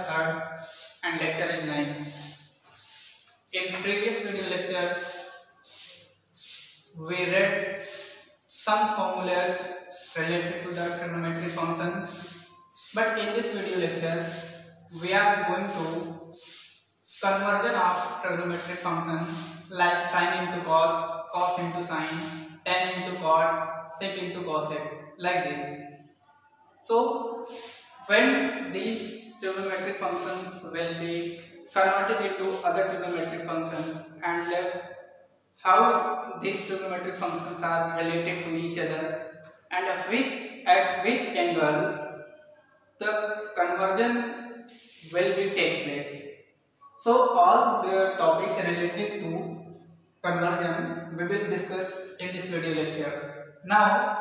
3rd and lecture is 9. In previous video lecture, we read some formulas related to the trigonometric functions, but in this video lecture, we are going to conversion of trigonometric functions like sine into cos, cos into sine, tan into cot, sec into cosec, like this. So, when these trigonometric functions will be converted into other trigonometric functions and how these trigonometric functions are related to each other and at which angle the conversion will be take place. So all the topics related to conversion we will discuss in this video lecture. Now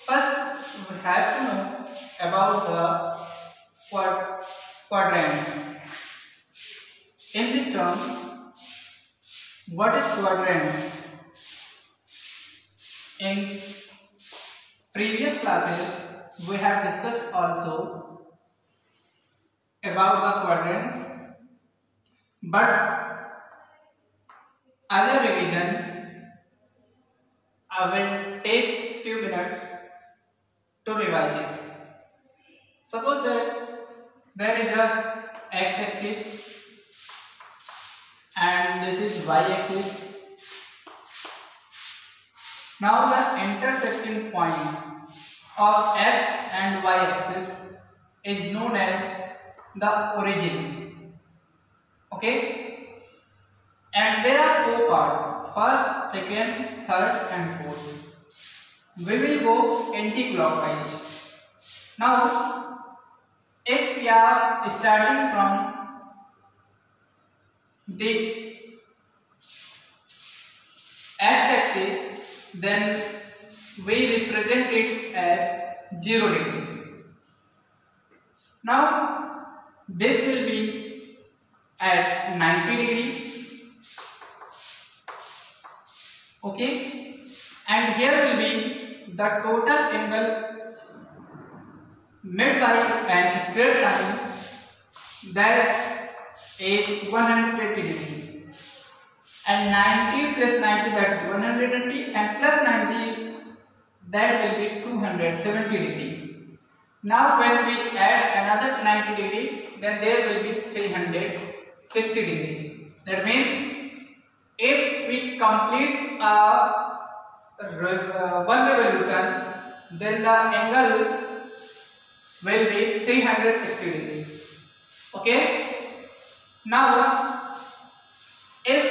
first we have to know about the quadrant. In this term, what is quadrant? In previous classes we have discussed also about the quadrants, but as a revision I will take few minutes to revise it. Suppose that there is a x-axis and this is y-axis. Now the intersecting point of x and y-axis is known as the origin. Okay? And there are four parts: first, second, third and fourth. We will go anti-clockwise. Now, if we are starting from the x-axis, then we represent it as 0 degree. Now, this will be at 90 degree. Okay, and here will be the total angle made by an straight line, that is 180 degree, and 90 plus 90, that is 120, and plus 90, that will be 270 degree. Now when we add another 90 degree, then there will be 360 degree. That means if we complete one revolution, then the angle will be 360 degrees. Okay. Now, if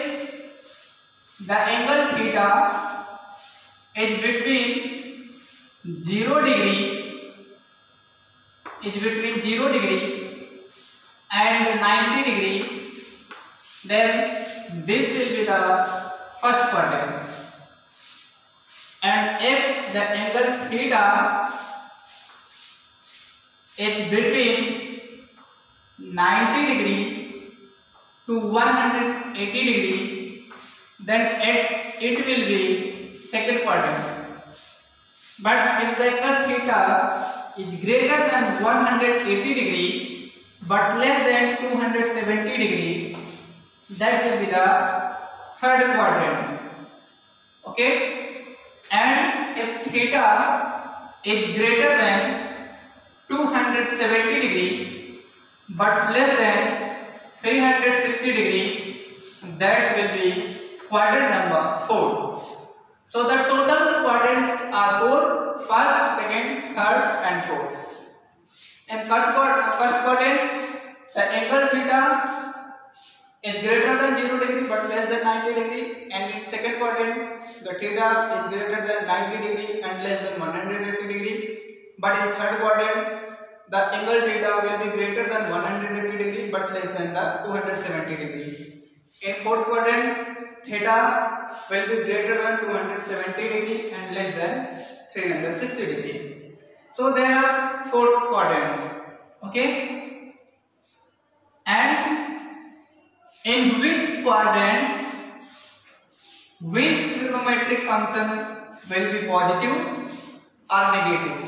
the angle theta is between 0 degree and 90 degree, then this will be the first quadrant. And if the angle theta is between 90 degree to 180 degree, then it will be second quadrant. But if the angle theta is greater than 180 degree but less than 270 degree, that will be the third quadrant. Okay. And if theta is greater than 270 degree but less than 360 degree, that will be quadrant number 4. So the total quadrants are 4: first, second, third and fourth. In first quadrant, the angle theta is greater than 0 degree but less than 90 degree, and in second quadrant the theta is greater than 90 degree and less than 180 degree, but in third quadrant the angle theta will be greater than 180 degree but less than the 270 degree. In fourth quadrant, theta will be greater than 270 degree and less than 360 degree. So there are four quadrants. Okay. And in which quadrant which trigonometric function will be positive or negative?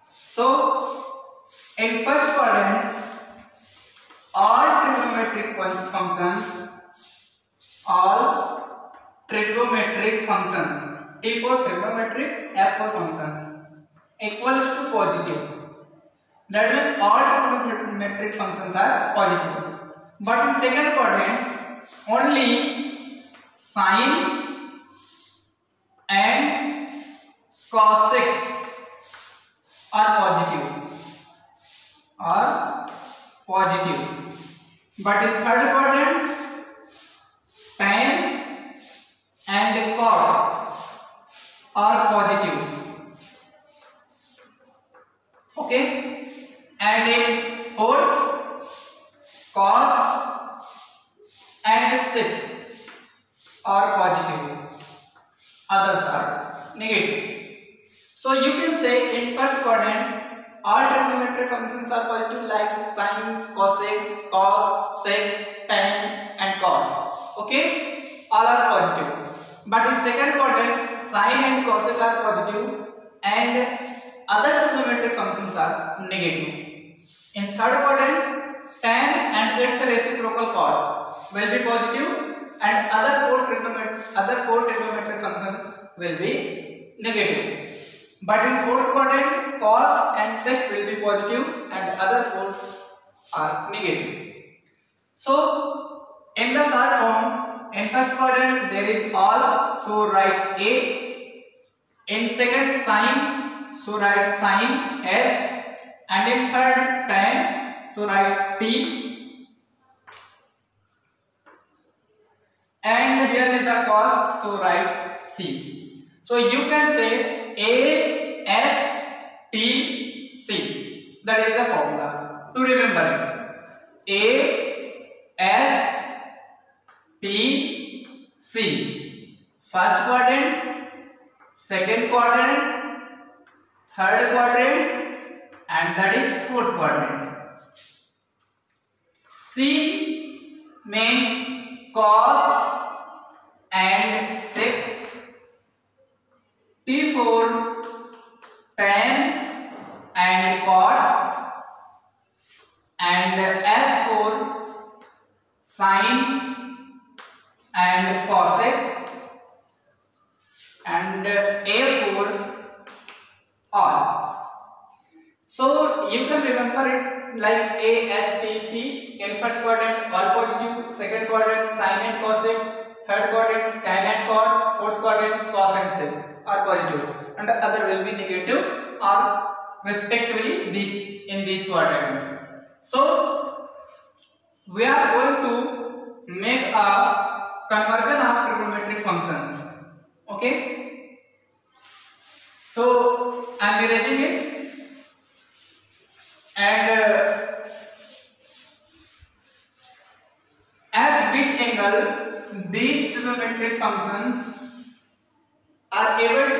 So in first quadrant all trigonometric functions, T for trigonometric, F for functions, equals to positive. That means all trigonometric functions are positive. But in second quadrant, only sine and cosec are positive. But in third quadrant, tan and cot are positive. Okay, and in fourth, cos and sec are positive, others are negative. So you can say in first quadrant all trigonometric functions are positive like sine, cosec, cos, sec, tan and cot. Okay, all are positive. But in second quadrant sine and cosec are positive and other trigonometric functions are negative. In third quadrant tan and its reciprocal cot will be positive and other four trigonometric functions will be negative. But in fourth quadrant cos and sec will be positive and other four are negative. So in the short form, in first quadrant there is all, so write A. In second sine, so write sine S, and in third tan, so write T, and here is the cos, so write C. So you can say A S T C. That is the formula to remember it. A S T C. First quadrant, second quadrant, third quadrant, and that is fourth quadrant. C means cos and sec. T for tan and cot, and S for sine and cosec, and A for all. So you can remember it like A S T C. In first quadrant all positive, second quadrant sine and cosec, third quadrant tan and cot, fourth quadrant cos and sec are positive and the other will be negative or respectively these quadrants. So we are going to make a conversion of trigonometric functions. Okay, so I am erasing it, and at which angle these trigonometric functions are able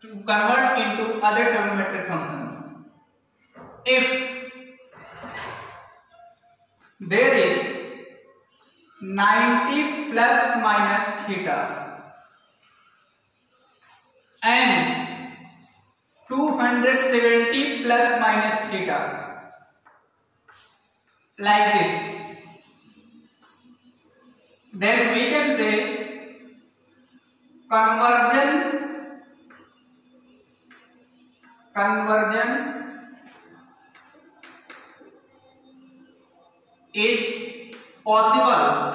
to convert into other trigonometric functions. If there is 90 plus minus theta and 270 plus minus theta, like this, then we can say conversion is possible,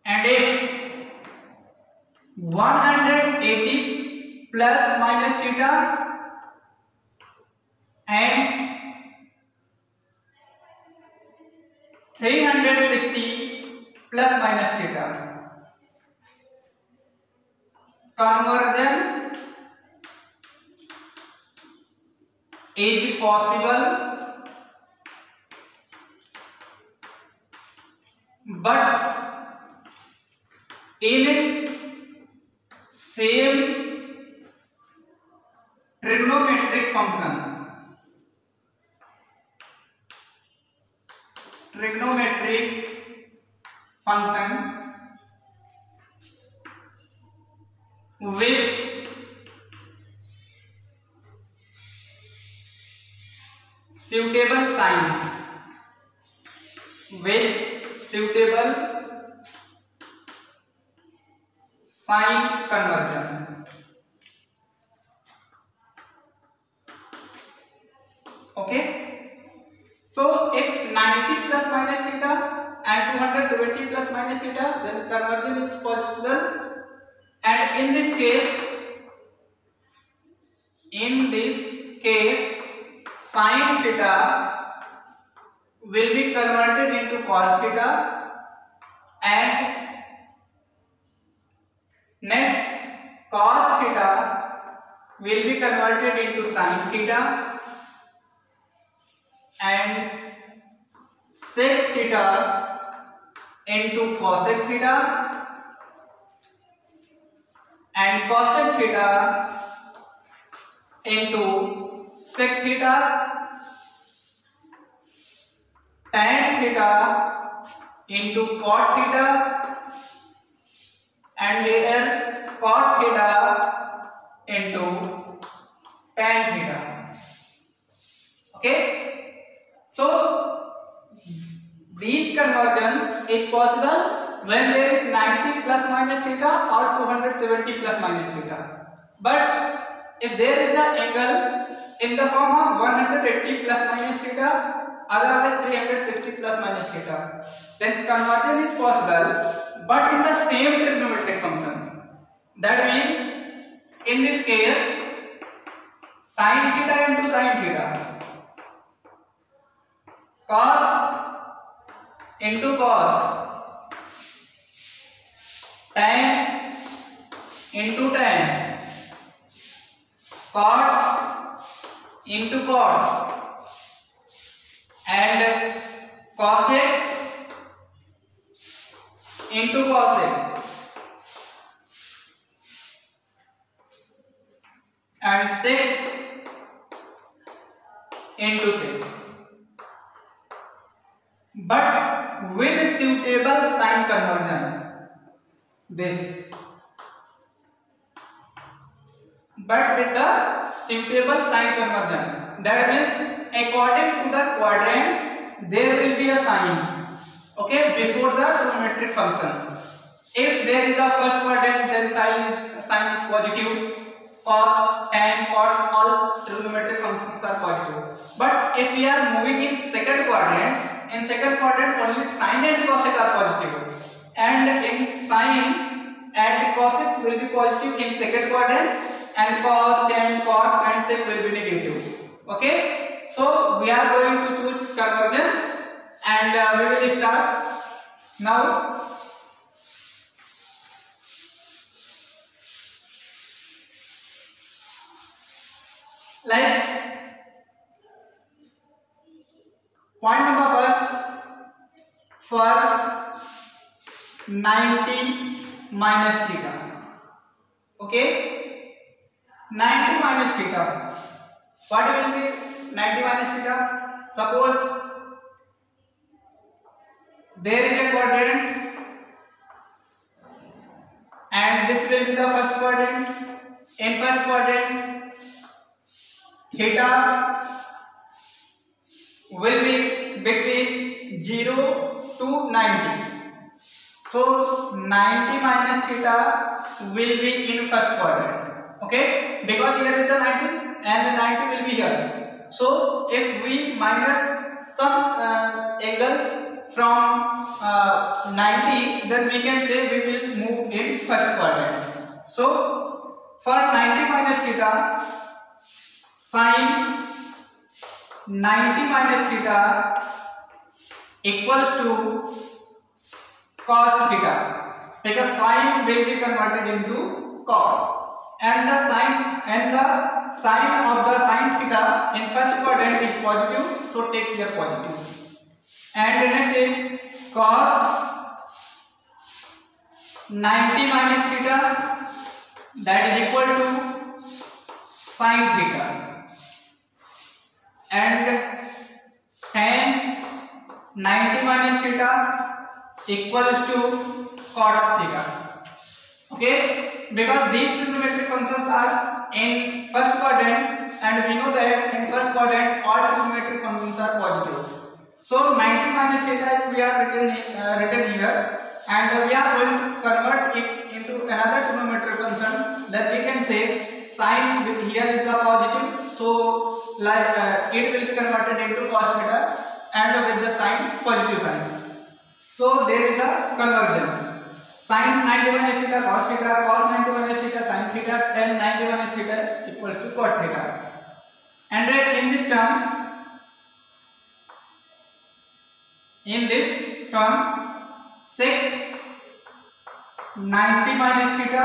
and if 180 plus minus theta and 360 plus minus theta, conversion is possible, but in same trigonometric function. With suitable signs with suitable sign conversion. Okay, so if 90 plus minus theta and 270 plus minus theta, then conversion is possible. And in this case sin theta will be converted into cos theta, and next cos theta will be converted into sin theta, and sec theta into cosec theta, and cosec theta into sec theta, tan theta into cot theta, and here cot theta into tan theta. Okay, so these conversions is possible when there is 90 plus minus theta or 270 plus minus theta. But if there is the angle in the form of 180 plus minus theta, otherwise 360 plus minus theta, then conversion is possible, but in the same trigonometric functions. That means in this case sin theta into sin theta, cos into cos, tan into tan, cot into cot, and cosec into cosec, and sec into sec, but with suitable sign conversion. But with the suitable sign conversion, that means according to the quadrant there will be a sign, okay, before the trigonometric functions. If there is a first quadrant, then sign is positive, cos, tan, cot, all trigonometric functions are positive. But if we are moving in second quadrant, only sin and cosec are positive, and in sin and cosec will be positive in second quadrant, and cos, tan, cot and sec will be negative. Okay, so we are going to choose conversion, and we will start now. Like point number first, for 90 minus theta. Okay, 90 minus theta, what will be 90 minus theta? Suppose there is a quadrant and this will be the first quadrant. In first quadrant theta will be between 0 to 90. So 90 minus theta will be in first quadrant. Okay, because here is the 90 and the 90 will be here. So if we minus some angles from 90, then we can say we will move in first quadrant. So for 90 minus theta, sin 90 minus theta equals to cos theta, because sin will be converted into cos, and the sign of the sin theta in first quadrant is positive, so take here positive. And the next is cos 90 minus theta, that is equal to sin theta, and tan 90 minus theta equals to cot theta. Okay, because these trigonometric functions are in first quadrant and we know that in first quadrant all trigonometric functions are positive. So 90 minus theta we are written here, and we are going to convert it into another trigonometric function. That we can say sine with here is a positive, so like it will be converted into cos theta, and with the sign positive sign. So there is a conversion. Sin 90 minus theta cos theta, cos 90 minus theta sin theta, tan 90 minus theta equals to cot theta. And in this term, sec 90 minus theta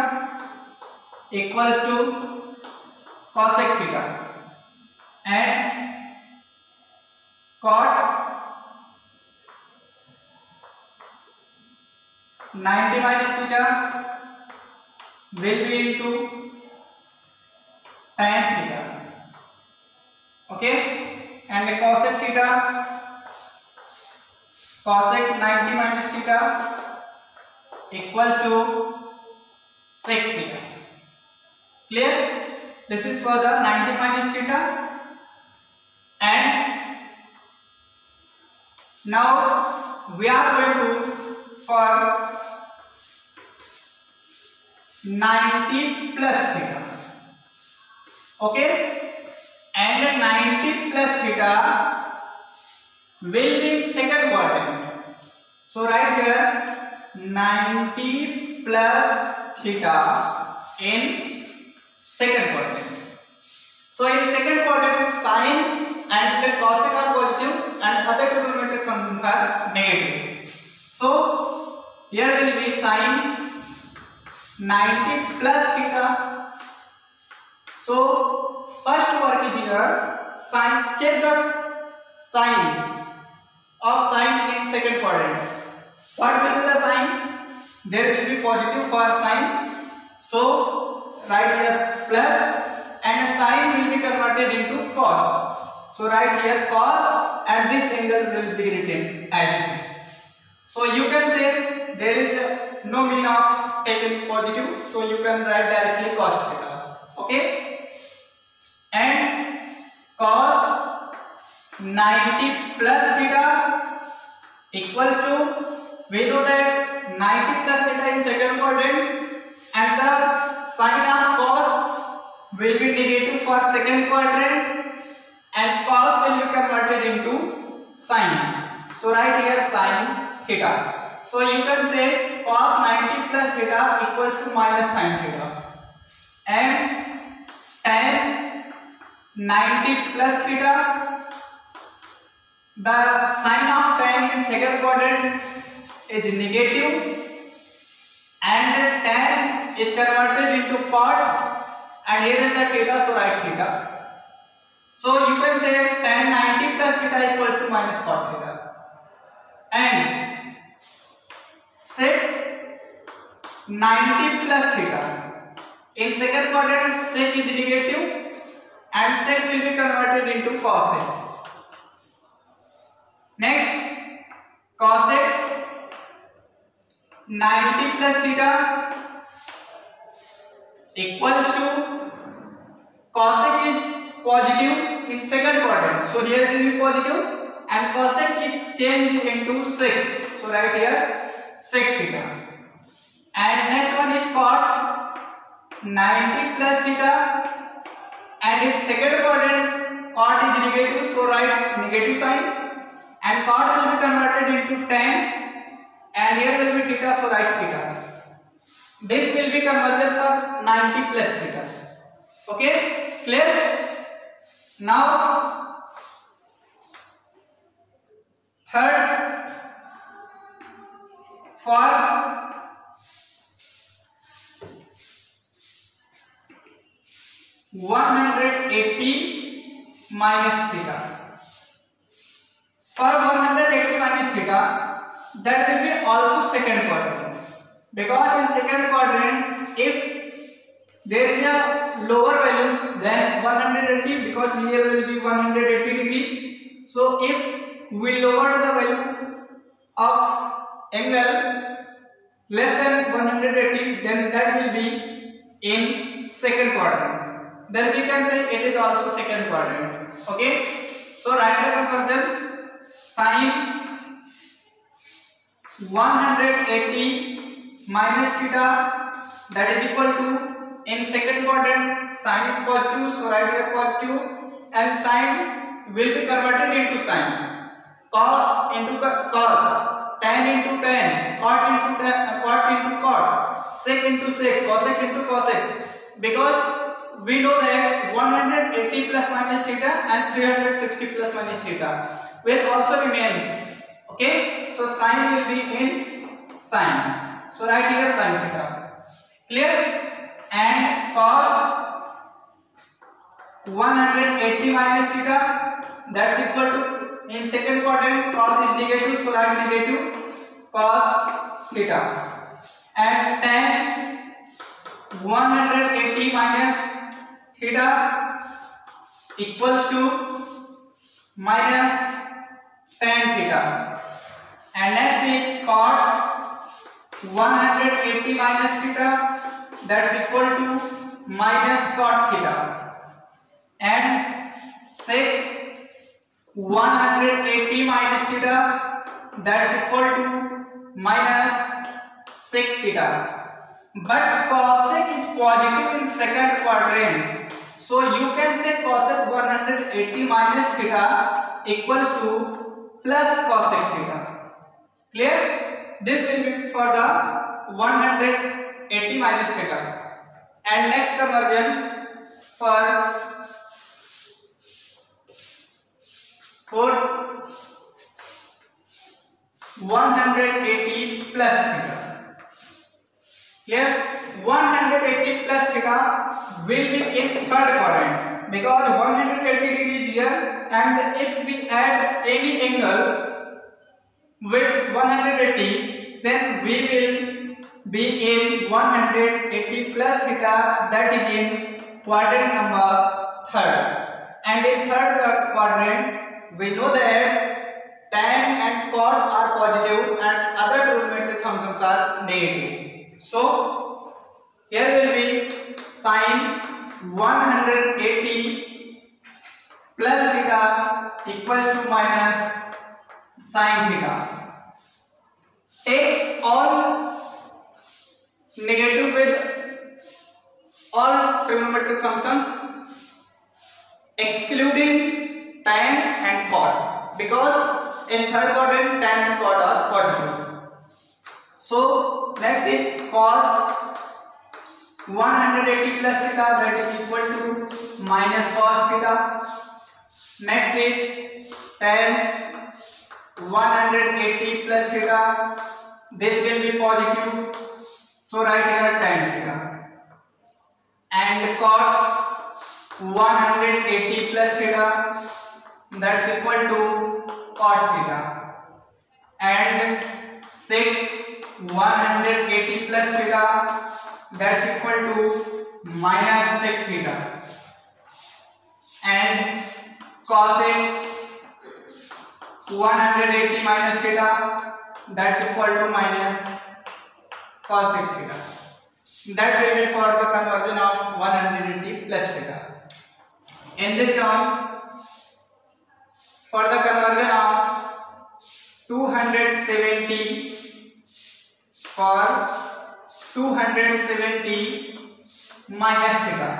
equals to cosec theta, and cot 90 minus theta will be into tan theta. Okay, and the cosec theta, cosec 90 minus theta equals to sec theta. Clear? This is for the 90 minus theta. And now we are going to for 90 plus theta. Okay, and 90 plus theta will be in second quadrant. So right here 90 plus theta in second quadrant. So in second quadrant, sine and the cosec are positive and other trigonometric functions are negative. So here will be sine 90 plus theta. So first work is here, sine, check the sign of sine in second quadrant. What will be the sign? There will be positive for sine. So write here plus, and sine will be converted into cos. So write here cos, and this angle will be written as it is. So you can say there is no mean of taking positive, so you can write directly cos theta. Okay, and cos 90 plus theta equals to, we know that 90 plus theta in second quadrant, and the sign of cos will be negative for second quadrant, and cos will be converted into sine. So write here sine theta. So you can say cos 90 plus theta equals to minus sine theta, and tan 90 plus theta, the sign of tan in second quadrant is negative, and tan is converted into cot, and here is the theta, so write theta. So you can say tan 90 plus theta equals to minus cot theta, and sec 90 plus theta. In second quadrant, sec is negative, and sec will be converted into cosec. Next, cosec 90 plus theta equals to, cosec is positive in second quadrant, so here will be positive, and cosec is changed into sec, so right here sec theta. And next one is cot 90 plus theta, and in second quadrant cot is negative, so write negative sign, and cot will be converted into tan, and here will be theta, so write theta. This will be conversion for 90 plus theta. Okay, clear? Now third, for 180 minus theta. For 180 minus theta, that will be also second quadrant, because in second quadrant, if there is a lower value than 180, because here will be 180 degree, so if we lower the value of angle less than 180, then that will be in second quadrant. then we can say it is also second quadrant. Okay, so write the conversion. Sin 180 minus theta, that is equal to, in second quadrant sin is positive, so write here positive, and sin will be converted into sin. Cos into cos, tan into tan, cot into cot, sec into sec, cosec into cosec, because we know that 180 plus minus theta and 360 plus minus theta will also remains. Okay, so sin will be in sin, so write here sin theta. Clear? And cos 180 minus theta, that's equal to, in second quadrant cos is negative, so write negative cos theta. And tan 180 minus theta equals to minus tan theta. And next is cot 180 minus theta, that's equal to minus cot theta. And sec 180 minus theta, that's equal to minus sec theta. But cosec is positive in second quadrant, so you can say cosec 180 minus theta equals to plus cosec theta. Clear? This will be for the 180 minus theta. And next conversion for 180 plus theta. Here 180 plus theta will be in third quadrant, because 180 degree is here, and if we add any angle with 180, then we will be in 180 plus theta, that is in quadrant number third. And in third quadrant we know that tan and cot are positive and other trigonometric functions are negative. So here will be sin 180 plus theta equals to minus sin theta. Take all negative with all trigonometric functions excluding tan and cot, because in third quadrant tan and cot are positive. So next is cos 180 plus theta, that is equal to minus cos theta. Next is tan 180 plus theta, this will be positive, so write here tan theta. And cot 180 plus theta, that's equal to cot theta. And sec 180 plus theta, that's equal to minus sec theta. And cosec 180 minus theta, that's equal to minus cosec theta. That will be for the conversion of 180 plus theta. In this term, for the conversion of 270 for 270 minus theta.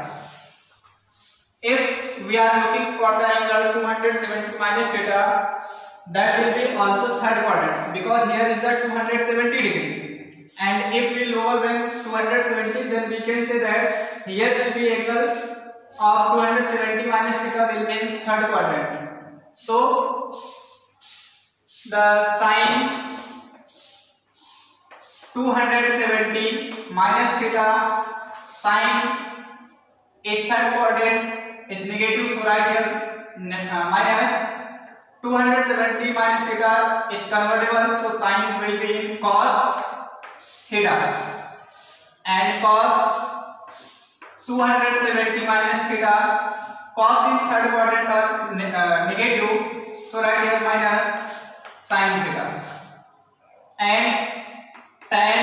If we are looking for the angle 270 minus theta, that will be also third quadrant, because here is the 270 degree, and if we lower than 270, then we can say that here will be angle of 270 minus theta will be in third quadrant. So the sin 270 minus theta, sin is third quadrant is negative, so write here minus 270 minus theta is convertible, so sin will be in cos theta. And cos 270 minus theta, cos in third quadrant are negative, so write here minus sin theta. And tan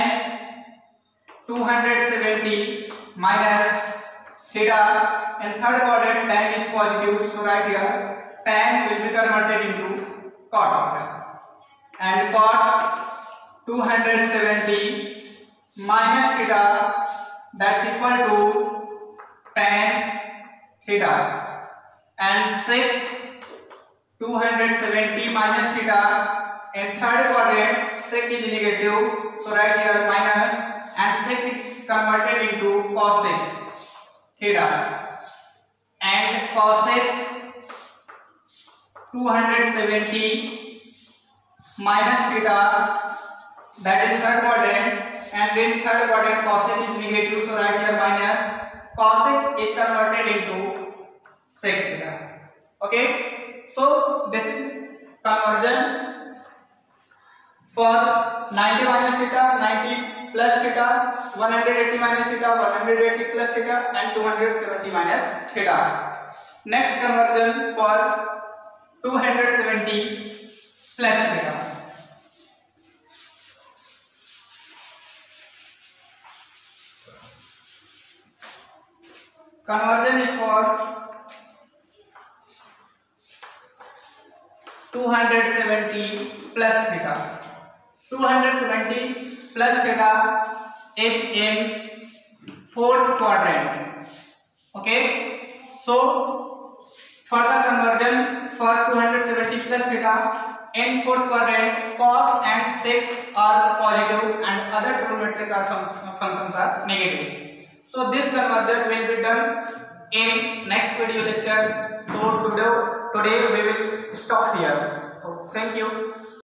270 minus theta. In third quadrant tan is positive, so right here tan will be converted into cot, and cot 270 minus theta, that's equal to tan theta, and sec 270 minus theta. In third quadrant sec is negative, so right here minus, and sec is converted into cosec theta, and cosec 270 minus theta, that is third quadrant, and in third quadrant cosec is negative, so right here minus, cosec is converted into sec theta. Okay, so this is conversion for 90 minus theta, 90 plus theta, 180 minus theta, 180 plus theta, and 270 minus theta. Next conversion for 270 plus theta. Conversion is for 270 plus theta. 270 plus theta is in fourth quadrant. Okay, so further conversion for 270 plus theta in fourth quadrant, cos and sec are positive and other trigonometric functions are negative. So this conversion will be done in next video lecture. So today we will stop here. So thank you.